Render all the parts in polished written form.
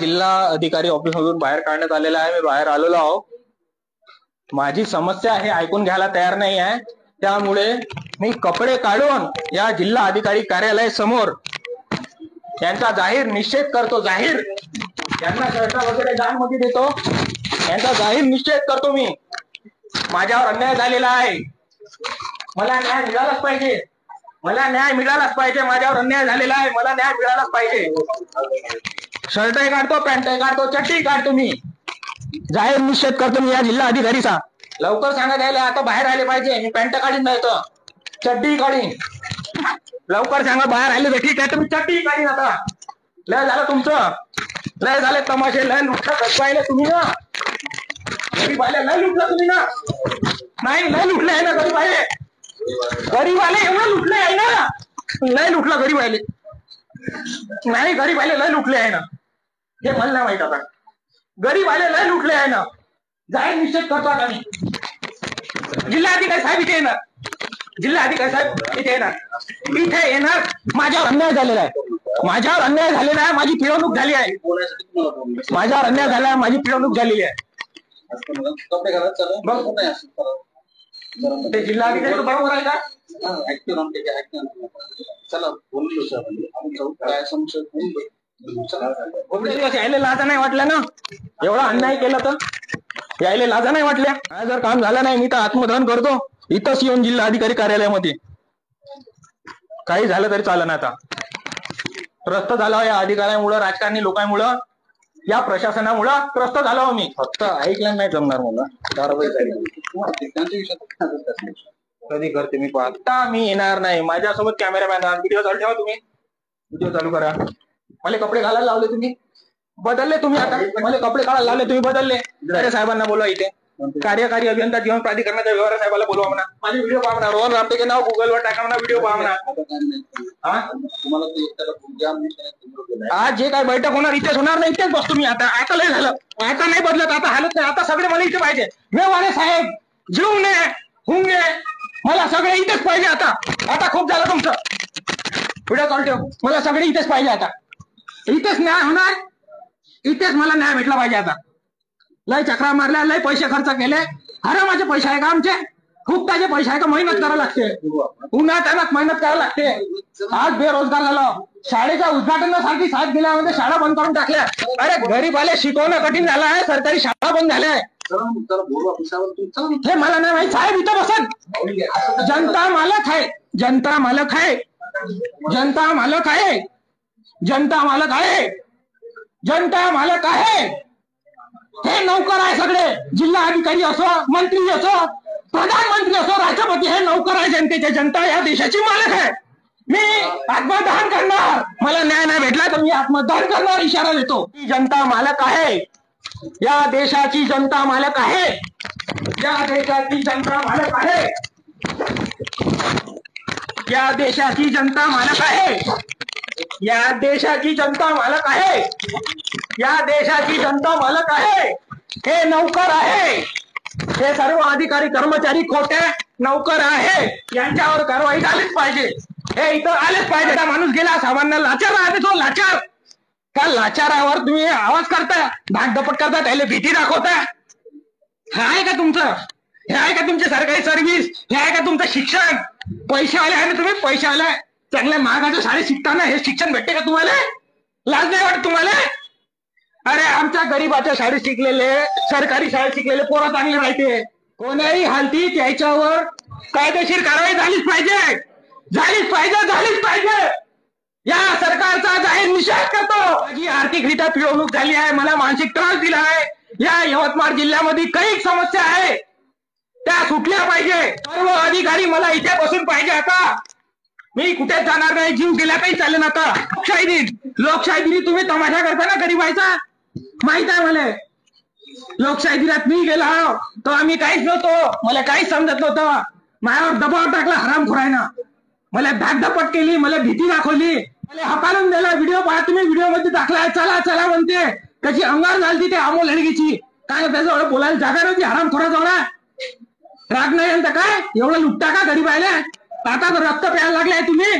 जिल्हा अधिकारी ऑफिस मधून बाहेर काढण्यात आलेला आहे। मी बाहेर आलेलो आहो। माझी समस्या हे ऐकून घ्यायला तयार नाही आहे, त्यामुळे मी कपडे काढून या जिल्हा अधिकारी कार्यालय समोर यांचा जाहीर निषेध करतो। जाहीर यांना शर्ट वगैरे दान मध्ये देतो, यांचा जाहीर निषेध करतो मी। माझ्यावर अन्याय झालेला आहे, मला न्याय मिळालाच पाहिजे, मला न्याय मिळालाच पाहिजे। माझ्यावर अन्याय झालेला आहे, मला न्याय मिळालाच पाहिजे। शर्टही काढतो, पॅन्टही काढतो, चड्डी काढतो मी। जाहीर निषेध करतो मी या जिल्हा अधिकारीचा। लवकर सांगा द्यायला, आता बाहेर आले पाहिजे। मी पॅन्ट काढीन नाही तर चड्डी काढीन। लवकर सांगा बाहेर आले तर ठीक आहे, तुम्ही चड्डी काढीन। आता लय झालं तुमचं, लय झाले तमाशे, लय लुटलं पाहिले तुम्ही ना। गरीब आले लय लुटलं तुम्ही ना। नाही लय लुटले आहे ना गरीब आले, गरीब आले एवढं लुटले आहे ना, लय लुटलं गरीब आले। नाही गरीब आले लय लुटले आहे ना, हे मला नाही माहित। आता गरीब आले लय लुटले आहे ना। जाहीर निषेध करतो आता मी। जिल्हाधिकारी साहेब इथे येणार, जिल्हाधिकारी साहेब इथे येणार, इथे येणार। माझ्यावर अन्याय झालेला आहे, माझ्यावर अन्याय झालेला आहे, माझी पिळवणूक झाली आहे, माझ्यावर अन्याय झाला आहे, माझी पिळवणूक झालेली आहे। ते जिल्हाधिकारी बरोबर आहे का? यायला लाजा नाही वाटल्या ना, एवढा अन्याय केला तर यायला लाजा नाही वाटल्या। काय जर काम झालं नाही मी तर आत्मदहन करतो इथंच येऊन जिल्हा अधिकारी कार्यालयामध्ये। काही झालं तरी चालेल ना। आता त्रस्त झालो या अधिकाऱ्यामुळं, राजकारणी लोकांमुळं, या प्रशासनामुळं त्रस्त झालो मी। फक्त ऐकलं नाही जमणार मला, कारवाई झाली कधी करते मी पाहता। मी येणार नाही, माझ्यासोबत कॅमेरामॅन। व्हिडिओ चालू ठेवा तुम्ही, व्हिडिओ चालू करा। मला कपडे घालायला लावले तुम्ही, बदलले तुम्ही। आता मला कपडे काढायला लावले तुम्ही, बदलले। अरे साहेबांना बोलवा इथे, कार्यकारी अभियंता जीवन प्राधिकरणाच्या व्यवहार साहेबाला बोलवा म्हणा। माझे व्हिडिओ पहा म्हणा, रोहन रामटेके नाव गुगलवर टाका म्हणा, व्हिडिओ पहा म्हणा। आज जे काय बैठक होणार इथेच होणार नाही, इथेच बसतो मी। आता आता लय झालं, आता नाही बदलत, आता हालत नाही। आता सगळे मला इथे पाहिजे। मेवाणे साहेब, जीवने हुंगे, मला सगळे इथेच पाहिजे। आता आता खूप झालं तुमचं, व्हिडिओ कॉल ठेव। मला सगळे इथेच पाहिजे, आता इथेच न्याय होणार, इथेच मला न्याय भेटला पाहिजे। आता लय चक्रा मारल्या, लय पैसे खर्च केले, हरामाचे पैसे आहे का आमचे? फुकटाचे पैसे आहे का? मेहनत करावं लागते, उन्हात मेहनत करावं लागते। आज बेरोजगार झालो, शाळेच्या उद्घाटनासाठी साथ दिल्यामध्ये शाळा बंद करून टाकल्या। अरे गरीब आले शिकवणं कठीण झालं आहे, सरकारी शाळा बंद झाल्या। हे मला नाही माहित साहेब, इथं बसत। जनता मालक आहे, जनता मालक आहे, जनता मालक आहे, जनता मालक आहे, जनता मालक आहे। हे नौकर आहे सगळे, जिल्हा अधिकारी असो, मंत्री असो, प्रधानमंत्री असो, राष्ट्रपती, हे नौकर आहे जनतेचे। जनता या देशाची मालक आहे। मी आत्मदहन करणार, मला न्याय नाही भेटला तर मी आत्मदहन करणार, इशारा देतो। जनता मालक आहे, या देशाची जनता मालक आहे, या देशाची जनता मालक आहे, या देशाची जनता मालक आहे, या देशाची जनता मालक आहे, या देशाची जनता मालक आहे। हे नौकर आहे, हे सर्व अधिकारी कर्मचारी खोटे नौकर आहे, यांच्यावर कारवाई झालीच पाहिजे। हे इथं आलेच पाहिजे। माणूस गेला, सामान्य लाचार आहे तो, लाचार। त्या लाचारावर तुम्ही आवाज करता, धाकधपट करता, त्याला भीती दाखवता। हे आहे का तुमचं? हे आहे का तुमची सरकारी सर्व्हिस? हे आहे का तुमचं शिक्षण? पैशावाले आहे ना तुम्ही, पैशावाले चांगल्या महागाच्या शाळेत शिकताना हे शिक्षण भेटते का तुम्हाला? लाज नाही वाटत तुम्हाला? अरे आमच्या गरीबाच्या शाळेत शिकलेले, सरकारी शाळेत शिकलेले पोरं चांगले राहते। कोणाही हालती त्याच्यावर कायदेशीर कारवाई झालीच पाहिजे, झालीच पाहिजे, झालीच पाहिजे। या सरकारचा जाहीर निषेध करतो। माझी आर्थिकरित्या पिळवणूक झाली आहे, मला मानसिक त्रास दिला आहे। या यवतमाळ जिल्ह्यामध्ये काही समस्या आहे, त्या सुटल्या पाहिजे। सर्व अधिकारी मला इथे बसून पाहिजे। आता मी कुठेच जाणार नाही, जीव गेला काही चालेल। आता लोकशाही दिन, लोकशाही दिनी तुम्ही तमाशा करता ना गरीबाचा, माहित आहे मला। लोकशाही दिनात मी गेला तर आम्ही काहीच नव्हतो, मला काहीच समजत नव्हतं। माझ्यावर दबाव टाकला हरामखोरांना, मला धाकधपट केली, मला भीती दाखवली, मला हकालून दिला। व्हिडिओ पहा तुम्ही, व्हिडिओ मध्ये दाखलाय, चला चला म्हणते। त्याची अंगार झाली ते अमोल लडगीची, काय त्याजवळ बोलायला जागा नव्हती हरामखोराजवळ। राग नाही यांचा काय? एवढं लुटता का गरीब आहे? आता तर रक्त प्यायला लागलाय तुम्ही,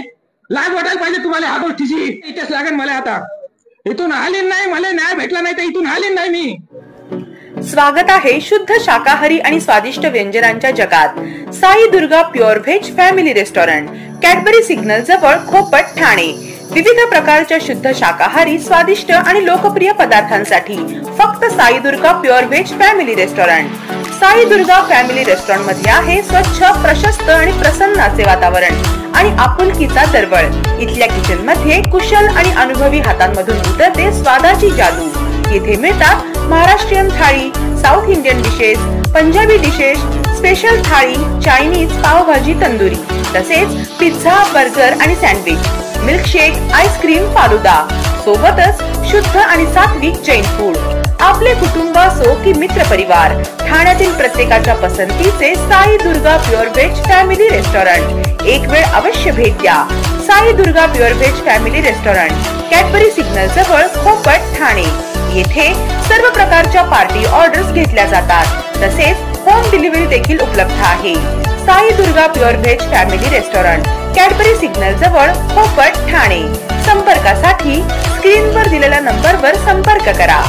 लाज वाटायला पाहिजे तुम्हाला ह्या गोष्टीची। इथेच लागेल मला आता, इथून हालीन नाही, मला न्याय भेटला नाही तर इथून हालीन नाही मी. स्वागत आहे शुद्ध शाकाहारी आणि स्वादिष्ट व्यंजनांच्या जगात. Sai Durga pure veg family restaurant, Cadbury signal जवळ, खोपट, ठाणे. विविध प्रकारच्या शुद्ध शाकाहारी, स्वादिष्ट आणि लोकप्रिय पदार्थांसाठी फक्त Sai Durga pure veg family restaurant. Sai Durga family restaurant मध्ये आहे स्वच्छ, प्रशस्त आणि प्रसन्न असे वातावरण आणि आपुलकीचा दरवळ. इथल्या किचन मध्ये कुशल आणि अनुभवी हातांमधून उतरते स्वादाची जादू. येथे मिळतात महाराष्ट्रीयन थाळी, south Indian dishes, Punjabi dishes, special थाळी, चायनीज, पावभाजी, तंदुरी, तसेच पिझ्झा, बर्गर आणि सँडविच, मिल्कशेक, आईस्क्रीम, फालुदा, सोबतच शुद्ध आणि सात्विक जैन फूड. आपले कुटुंब असो की मित्र परिवार, ठाण्यातील प्रत्येकाच्या पसंतीचे Sai Durga pure veg family restaurant. एक वेळ अवश्य भेट द्या. Sai Durga pure veg family restaurant, Cadbury signal जवळ, खोपट, ठाणे. येथे सर्व प्रकारच्या पार्टी ऑर्डर्स घेतल्या जातात. तसेच होम डिलिव्हरी देखील उपलब्ध आहे. Sai Durga pure veg family restaurant, Cadbury signal जवळ, खोपट, ठाणे. संपर्कासाठी स्क्रीनवर दिलेल्या नंबरवर संपर्क करा.